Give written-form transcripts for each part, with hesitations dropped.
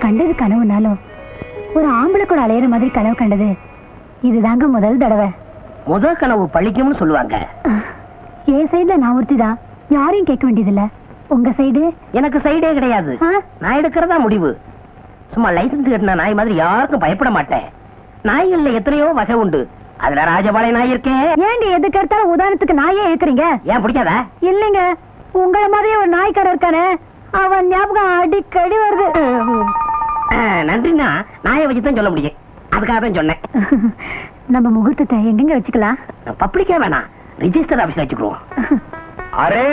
கண்டது கனவுனாலும் ஒரு ஆம்பளை கூட அலையிற மாதிரி கனவு கண்டது இதுதாங்க முதல் தடவை. முதல் கனவு பழிக்கும்னு சொல்லுவாங்க. என் சைடுல நான் ஒருத்திதான், யாரையும் கேட்க வேண்டியதில்ல. உங்க சைடு? எனக்கு சைடே கிடையாது. நான் எடுக்கிறதா முடிவு. சும்மா லைசன்ஸ் கட்டின நாய் மாதிரி யாருக்கும் பயப்பட மாட்டேன். நாய்கள்ல எத்தனையோ வகை உண்டு. அதுல ராஜபாளைய நாய் இருக்கேன். ஏங்க எதுக்கு எடுத்தாலும் உதாரணத்துக்கு நாயே இருக்கிறீங்க? ஏன் பிடிக்காதா? இல்லைங்க, உங்களை மாதிரியே ஒரு நாய்க்கடை இருக்கானே, அவன் ஞாபகம் அடிக்கடி வருது. நன்றினா நாயை வச்சுதான் சொல்ல முடியும். அதுக்காக தான் சொன்னேன். நம்ம முகூர்த்தத்தை எங்கெங்க வச்சுக்கலாம்? பப்ளிக்கா வேணாம், ரிஜிஸ்டர் ஆபீஸ்ல வச்சுக்குவோம். அரே,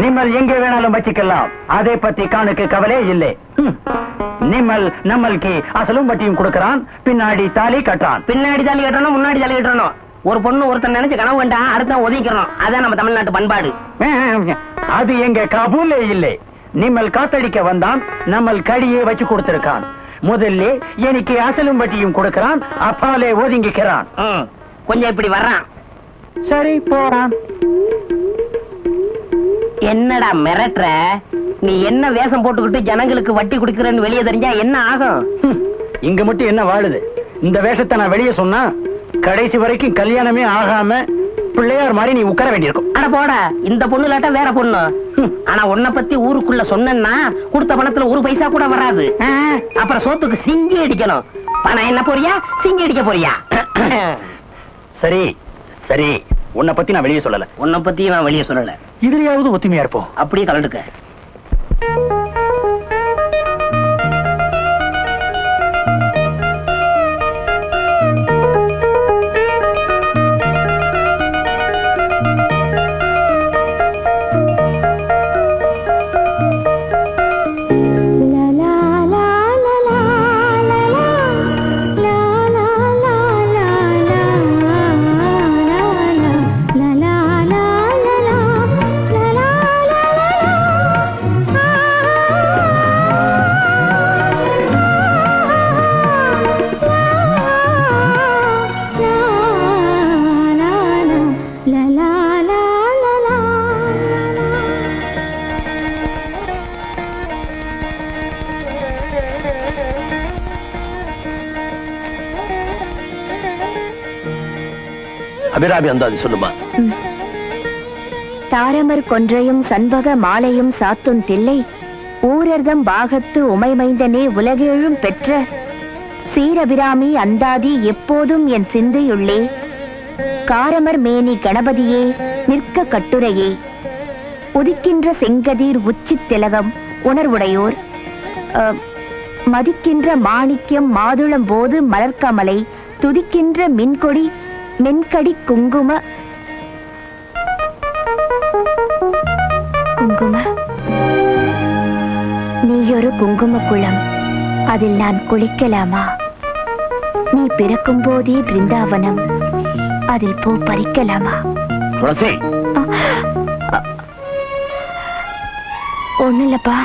நிம்மல் எங்கே வேணாலும் வச்சுக்கலாம். அதை பத்தி காணுக்கு கவலை இல்லை. நிம்மல் நம்மளுக்கு அசலும் வட்டியும் கொடுக்கறான், பின்னாடி தாலி கட்டுறான். பின்னாடி தாலி கட்டணும், முன்னாடி தாலி கட்டணும். ஒரு பொண்ணு ஒருத்தன் நினைச்சு கனவு கண்டா அடுத்த ஒதுக்கிறோம். அதான் நம்ம தமிழ்நாட்டு பண்பாடு. அது எங்க கபூலே இல்லை. நிம்மல் காத்தடிக்க வந்தான், நம்மள் கடியே வச்சு கொடுத்திருக்கான். முதல்ல எனக்கு அசலும் வட்டியும் கொடுக்கறான், அப்பாலே ஒதுங்கிக்கிறான். கொஞ்சம் இப்படி வர்றான். சரி போறான். என்னடா மிரட்டுற? நீ என்ன வேஷம் போட்டுக்கிட்டு ஜனங்களுக்கு வட்டி குடுக்கறன்னு வெளியே தெரிஞ்சா என்ன ஆகும்? இங்க மட்டும் என்ன வாழுது? இந்த வேஷத்தை நான் வெளியே சொன்னா கடைசி வரைக்கும் கல்யாணமே ஆகாம பிள்ளையார் மாதிரி நீ உட்கார வேண்டியிருக்கும். அட போட, இந்த பொண்ணு இல்லாட்டா வேற பொண்ணு. ஆனா உன்னை பத்தி ஊருக்குள்ள சொன்னா கொடுத்த பணத்துல ஒரு பைசா கூட வராது. அப்புறம் சோத்துக்கு சிங்கி அடிக்கணும். பணம் என்ன போறியா, சிங்கி அடிக்க போறியா? சரி சரி, உன்னை பத்தி நான் வெளியே சொல்லல. உன்னை பத்தி நான் வெளியே சொல்லல. இதுலயாவது ஒத்துமையா இருப்போம். அப்படியே கலந்துக்க. அபிராமி அந்தாதி சொல்லுமா. தாரமர் கொன்றையும் சண்பக மாலையும் சாத்துன் தில்லை ஊரர்தம் பாகத்து உமைமைந்தனே உலகேழும் பெற்ற சீரபிராமி அந்தாதி எப்போதும் என் சிந்தையுள்ளே காரமர் மேனி கணபதியே நிற்க கட்டுரையே உதிக்கின்ற செங்கதிர் உச்சி திலகம் உணர்வுடையோர் மதிக்கின்ற மாணிக்கம் மாதுளம் போது மலர்கமலை துதிக்கின்ற மின்கொடி மென்கடி குங்கும நீயொரு குங்கும குளம், அதில் நான் குளிக்கலாமா? நீ பிறக்கும் போதே பிருந்தாவனம், அதில் பூ பறிக்கலாமா? ஒண்ணு இல்லப்பா,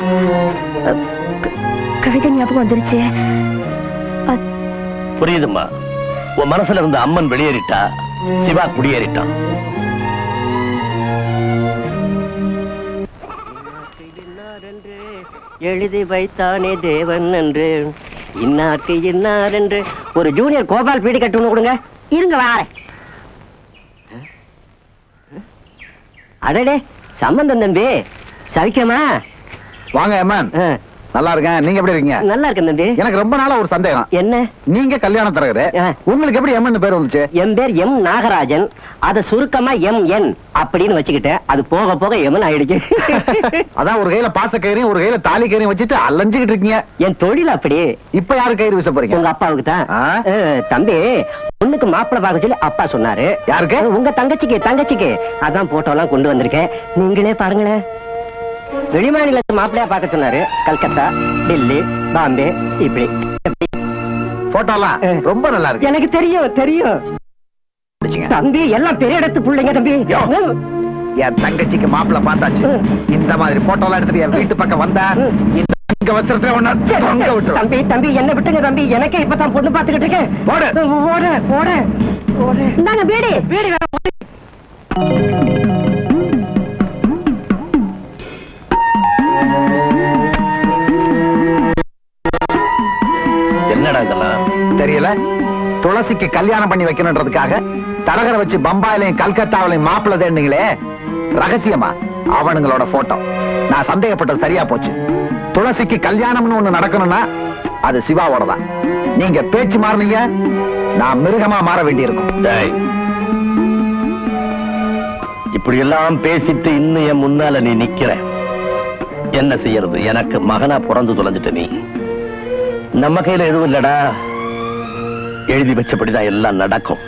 கவிதை ஞாபகம் வந்துருச்சு. புரியுதுமா. உன் மனசுல இருந்த அம்மன் வெளியேறிட்டா, சிவா குடியேறிட்டான். எழுதி வைத்தானே தேவன் என்று இன்னாருக்கு இன்னார் என்று ஒரு ஜூனியர் கோபால் பீடி கட்டு கொடுங்க. இருங்க வாரேன். அடடே சம்பந்தம் தம்பி, சவிக்கமா? வாங்க அம்மன். நல்லா இருக்கேன். நீங்க எப்படி இருக்கீங்க? நல்லா இருக்கேன் தம்பி. எனக்கு ரொம்ப நாளா ஒரு சந்தேகம். என்ன? நீங்க கல்யாணம் தரகரு, உங்களுக்கு எப்படி எம் பேர் வந்துச்சு? என் பேர் எம் நாகராஜன். அத சுருக்கமா எம் என் அப்படின்னு வச்சுக்கிட்டேன். அது போக போக எமன் ஆயிடுச்சு. அதான் ஒரு கையில பாச கயிறையும் ஒரு கையில தாலி கயிறையும் வச்சுட்டு அலைஞ்சுக்கிட்டு இருக்கீங்க. என் தொழில் அப்படி. இப்ப யாரு கயிறு வீச போறீங்க? உங்க அப்பாவுக்கு தான். தம்பி, பொண்ணுக்கு மாப்பிள்ளை பார்க்க சொல்லி அப்பா சொன்னாரு. யாருக்கு? உங்க தங்கச்சிக்கு. அதான் போட்டோ எல்லாம் கொண்டு வந்திருக்கேன், நீங்களே பாருங்களேன். வெளிமாநிலத்து மாப்பிள்ளையா பார்க்க சொன்னாரு. கல்கத்தா, டெல்லி, பாம்பே, இப்படி. போட்டோலாம் ரொம்ப நல்லா இருக்கு. எனக்கு தெரியும் தம்பி, எல்லாம் பெரிய இடத்து பிள்ளைங்க தம்பி. என் தங்கச்சிக்கு மாப்பிள்ளை பார்த்தாச்சு. இந்த மாதிரி போட்டோலாம் எடுத்துட்டு என் வீட்டு பக்கம் வந்தா தம்பி என்ன விட்டுங்க தம்பி. எனக்கே இப்பதான் பொண்ணு பார்த்துக்கிட்டு இருக்கேன். இந்தாங்க பீடி. கல்யாணம் பண்ணி வைக்கணுன்றதுக்காக தரகரை வச்சு பம்பாயிலையும் கல்கத்தாவிலையும் மாப்பிள்ளை தேடினீங்களே, ரகசியமா அவனுங்களோட போட்டோ. நான் சந்தேகப்பட்டது சரியா போச்சு. துளசிக்கு கல்யாணம்னு ஒண்ணு நடக்கணும்னா அது சிவாவோட தான். நீங்க பேச்சு மாறினீங்க, நான் மிருகமா மாற வேண்டியிருக்கும். இப்படி எல்லாம் பேசிட்டு இன்னும் என் முன்னால நீ நிக்கிற, என்ன செய்யறது? எனக்கு மகனா பிறந்து தொலைஞ்சிட்ட நீ. நம்ம கையில எதுவும் இல்லடா, எழுதி வச்சபடிதான் எல்லாம் நடக்கும்.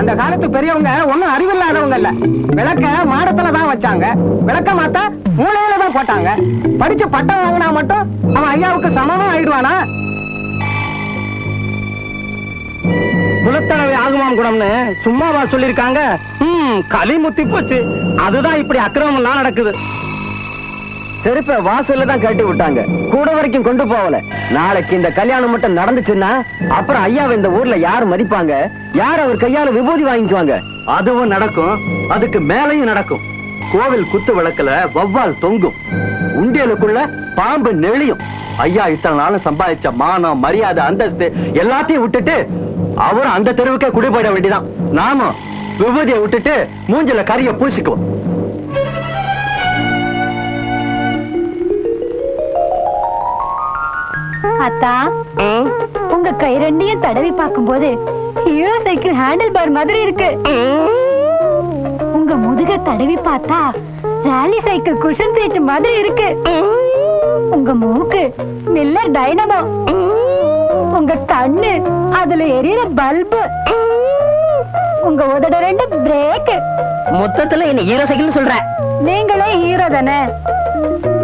அந்த காலத்து பெரியவங்க ஒன்னும் அறிவில்லாதவங்க இல்ல. விளக்க மாடத்துலதான் வச்சாங்க, விளக்க மாத்தா மூளையில தான் போட்டாங்க. படிச்சு பட்டம் வாங்கினா மட்டும் அவன் ஐயாவுக்கு சமமா ஆயிடுவானா? குலத்தளவை ஆகுமாம் குணம்னு சும்மாவா சொல்லிருக்காங்க? களி முத்தி போச்சு. அதுதான் இப்படி அக்கிரமம் எல்லாம் நடக்குது. செருப்ப வாசல்ல தான் கட்டி விட்டாங்க, கூட வரைக்கும் கொண்டு போகல. நாளைக்கு இந்த கல்யாணம் மட்டும் நடந்துச்சுன்னா அப்புறம் ஐயாவை இந்த ஊர்ல யாரு மதிப்பாங்க? யார் அவர் கையால விபூதி வாங்கிக்குவாங்க? அதுவும் நடக்கும், அதுக்கு மேலையும் நடக்கும். கோவில் குத்து விளக்குல வௌவால் தொங்கும், உண்டியலுக்குள்ள பாம்பு நெளியும். ஐயா இத்தனை நாளும் சம்பாதிச்ச மானம், மரியாதை, அந்தஸ்து எல்லாத்தையும் விட்டுட்டு அவரும் அந்த தெருவுக்கே குடி போயிட வேண்டியதான். நாமும் விபூதியை விட்டுட்டு மூஞ்சில கரிய பூசிக்குவோம். அத்தா, உங்க கை ரெண்டையும் தடவி பார்க்கும்போது ஹீரோ சைக்கிள் ஹேண்டில் பார் மாதிரி இருக்கு. உங்க முதுக தடவி பார்த்தா ராலி சைக்கிள் குஷன் சீட் மாதிரி இருக்கு. உங்க மூக்கு மில்லர் டைனமோ, உங்க கண்ணு அதுல எரியற பல்பு, உங்க உதட ரெண்டு பிரேக். மொத்தத்துல என்ன ஹீரோ சைக்கிள் சொல்ற? நீங்களே ஹீரோ தானே?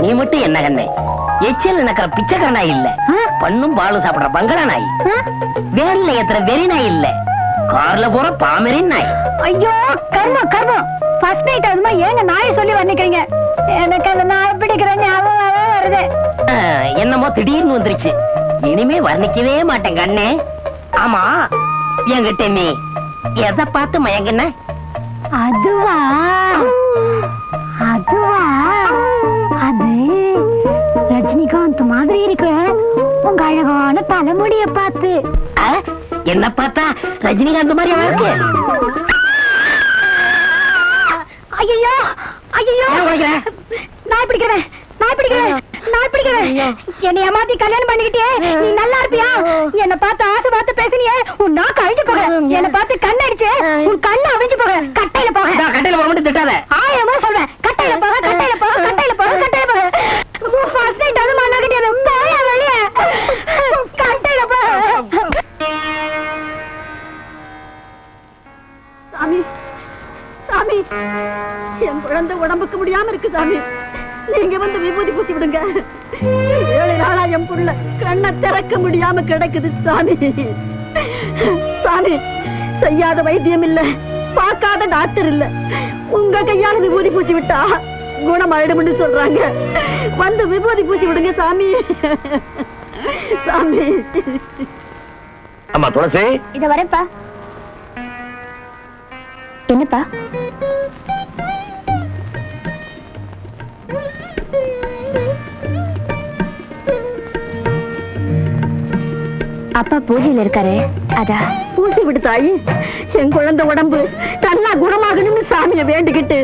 நீ மட்டும் என்ன கண்ணே, எச்சில் நடக்கிற பிச்சைக்கார நாய் இல்ல, பண்ணும் பாலும் சாப்பிடுற பங்களா நாய், வேன்ல ஏத்துற வெறி நாய் இல்ல, கார்ல போற பாமரின் நாய். ஐயோ கர்மம் கர்மம், ஃபர்ஸ்ட் நைட் அதுமா ஏங்க நாயை சொல்லி வர்ணிக்கிறீங்க? எனக்கு அந்த நாய் பிடிக்கிற ஞாபகம் வருது. என்னமோ திடீர்னு வந்துருச்சு, இனிமே வர்ணிக்கவே மாட்டேன் கண்ணே. ஆமா, என்கிட்ட நீ எதை பார்த்து மயங்கின? அதுவா அதுவா அது ரஜினிகாந்த் மாதிரி இருக்கு உங்க அழகான தலைமுடிய பார்த்து. என்ன பார்த்தா ரஜினிகாந்த் மாதிரி இருக்கு? ஐயோ ஐயோ, நாய் பிடிக்கிறேன் நாய் பிடிக்கிறேன் நாய் பிடிக்கிறேன். என்னை ஏமாத்தி கல்யாணம் பண்ணிக்கிட்டே நீ நல்லா இருப்பியா? என்ன பார்த்து ஆசை பார்த்து பேசினியே, உன் நாக்கு அழிஞ்சு போக. என்ன பார்த்து கண்ணடிச்சு உன் கண்ணு அழிஞ்சு போக. கட்டையில போக, கட்டையில போக மட்டும் திட்டாத. ஆயிரமா சொல்றேன். கட்டையில போக கட்டையில போக கட்டையில போக கட்டையில போக. ஃபர்ஸ்ட் நைட் அது மண்ணாக்கிட்டே போயா வெளியே. கட்டையில போக. சாமி சாமி, என் குழந்தை உடம்புக்கு முடியாம இருக்கு சாமி. நீங்க வந்து விபூதி பூசி விடுங்க. 7 நாளா என் புள்ள கண்ணை திறக்க முடியாம கிடக்குது சாமி. சாமி, செய்யாத வைத்தியம் இல்ல, பார்க்காத டாக்டர் இல்ல. உங்க கையால விபூதி பூசி விட்டா குணமாயிடும்னு சொல்றாங்க. வந்து விபூதி பூசி விடுங்க சாமி. சாமி. அம்மா துளசி, இத வரேன்ப்பா. என்னப்பா? அப்பா பூஜையில இருக்காரு, அதா பூசி விடு தாயி. என் குழந்தை உடம்பு தன்னா குணமாகணும்னு சாமியை வேண்டிக்கிட்டு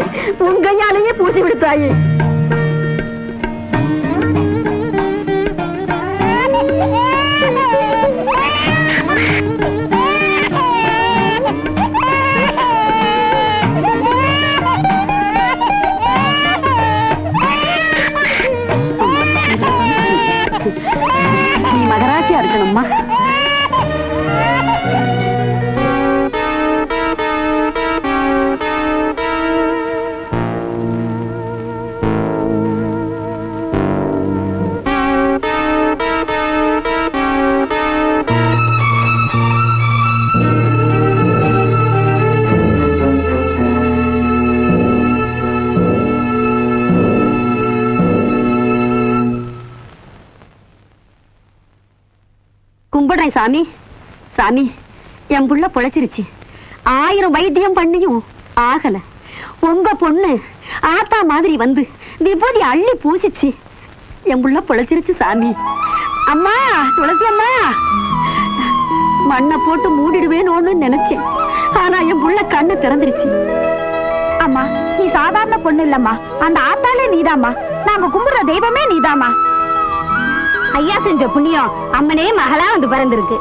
உன் கையாலேயே பூசி விடு தாயி. நீ மகராசியா இருக்கணும்மா. கும்பிடுறேன் சாமி. சாமி, என் புள்ள பொழைச்சிருச்சு. 1000 வைத்தியம் பண்ணியும் ஆகல. உங்க பொண்ணு ஆத்தா மாதிரி வந்து விபூதி அள்ளி பூசிச்சு. என் புள்ள பொழைச்சிருச்சு சாமி. அம்மா துளசி அம்மா, மண்ணை போட்டு மூடிடுவேன்னு நினைச்சேன். ஆனா என் புள்ள கண்ணு திறந்துருச்சு. அம்மா நீ சாதாரண பொண்ணு இல்லம்மா, அந்த ஆத்தாலே நீதாம்மா, நாங்க கும்பிடுற தெய்வமே நீதாம்மா. ஐயா செஞ்ச புண்ணியம் அம்மனே மகளா வந்து பிறந்திருக்கு.